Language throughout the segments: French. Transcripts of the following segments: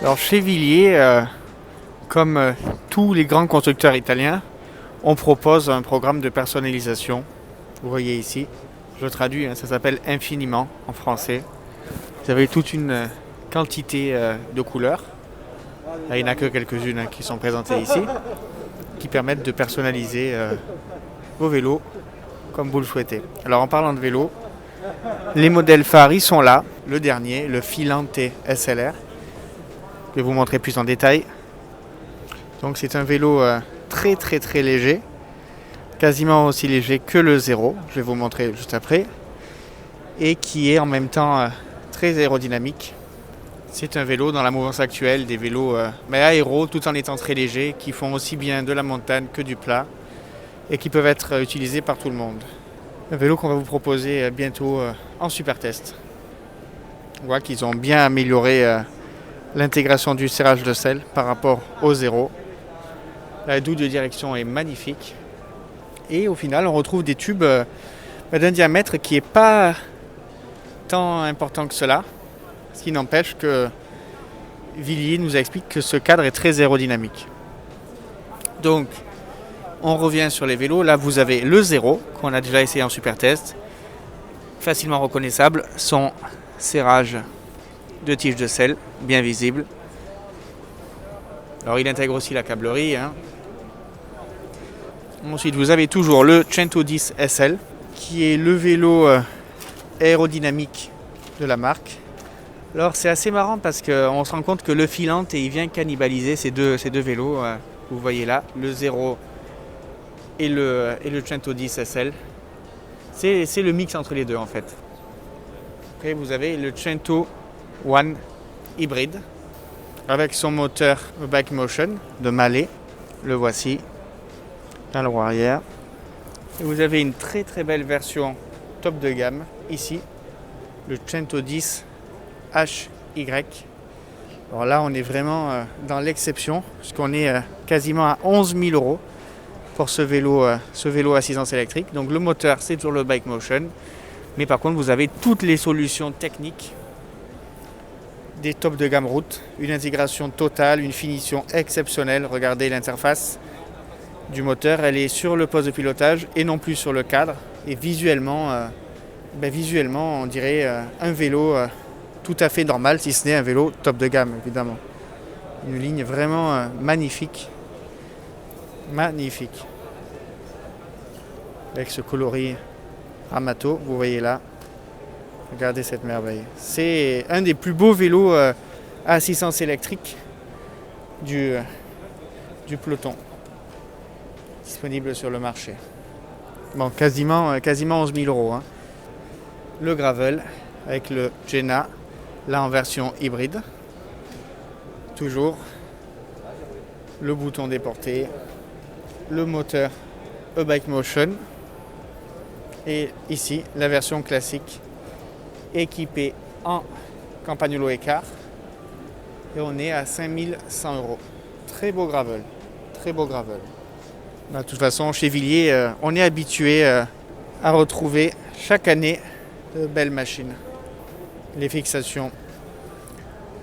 Alors chez Villiers, comme tous les grands constructeurs italiens, on propose un programme de personnalisation. Vous voyez ici, je traduis, ça s'appelle Infiniment en français. Vous avez toute une quantité de couleurs. Là, il n'y en a que quelques-unes qui sont présentées ici, qui permettent de personnaliser vos vélos comme vous le souhaitez. Alors en parlant de vélo, les modèles phares ils sont là. Le dernier, le Filante SLR, que je vais vous montrer plus en détail. Donc c'est un vélo très léger, quasiment aussi léger que le Zero, je vais vous montrer juste après, et qui est en même temps très aérodynamique. C'est un vélo dans la mouvance actuelle des vélos aéros tout en étant très légers, qui font aussi bien de la montagne que du plat et qui peuvent être utilisés par tout le monde. Un vélo qu'on va vous proposer bientôt en super test. On voit qu'ils ont bien amélioré l'intégration du serrage de selle par rapport au Zero. La douille de direction est magnifique. Et au final, on retrouve des tubes d'un diamètre qui n'est pas tant important que cela. Ce qui n'empêche que Villiers nous explique que ce cadre est très aérodynamique. Donc, on revient sur les vélos. Là, vous avez le Zero, qu'on a déjà essayé en super test. Facilement reconnaissable. Son serrage de tige de selle, bien visible. Alors, il intègre aussi la câblerie. Ensuite, vous avez toujours le 110 SL, qui est le vélo aérodynamique de la marque. Alors, c'est assez marrant parce qu'on se rend compte que le Filante, il vient cannibaliser ces deux vélos. Vous voyez là, le Zero et le 110 SL. C'est le mix entre les deux en fait. Après, vous avez le 101 hybride avec son moteur Bike Motion de Mahle. Le voici. Dans le roue arrière. Et vous avez une très belle version top de gamme ici, le 110 HY. Alors là, on est vraiment dans l'exception, puisqu'on est quasiment à 11 000 € pour ce vélo assistance électrique. Donc le moteur, c'est toujours le Bike Motion, mais par contre, vous avez toutes les solutions techniques des top de gamme route, une intégration totale, une finition exceptionnelle. Regardez l'interface du moteur, elle est sur le poste de pilotage et non plus sur le cadre. Et visuellement, on dirait un vélo tout à fait normal, si ce n'est un vélo top de gamme, évidemment. Une ligne vraiment magnifique. Magnifique. Avec ce coloris Amato, vous voyez là. Regardez cette merveille. C'est un des plus beaux vélos à assistance électrique du peloton. Disponible sur le marché. Bon, quasiment 11 000 €. Le gravel avec le Jenna, là en version hybride. Toujours le bouton déporté, le moteur e-bike motion et ici la version classique équipée en Campagnolo Écart et on est à 5 100 €. Très beau gravel, très beau gravel. De toute façon, chez Villiers, on est habitué à retrouver chaque année de belles machines. Les fixations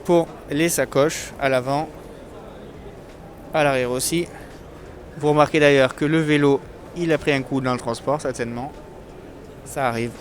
pour les sacoches à l'avant, à l'arrière aussi. Vous remarquez d'ailleurs que le vélo, il a pris un coup dans le transport, certainement. Ça arrive.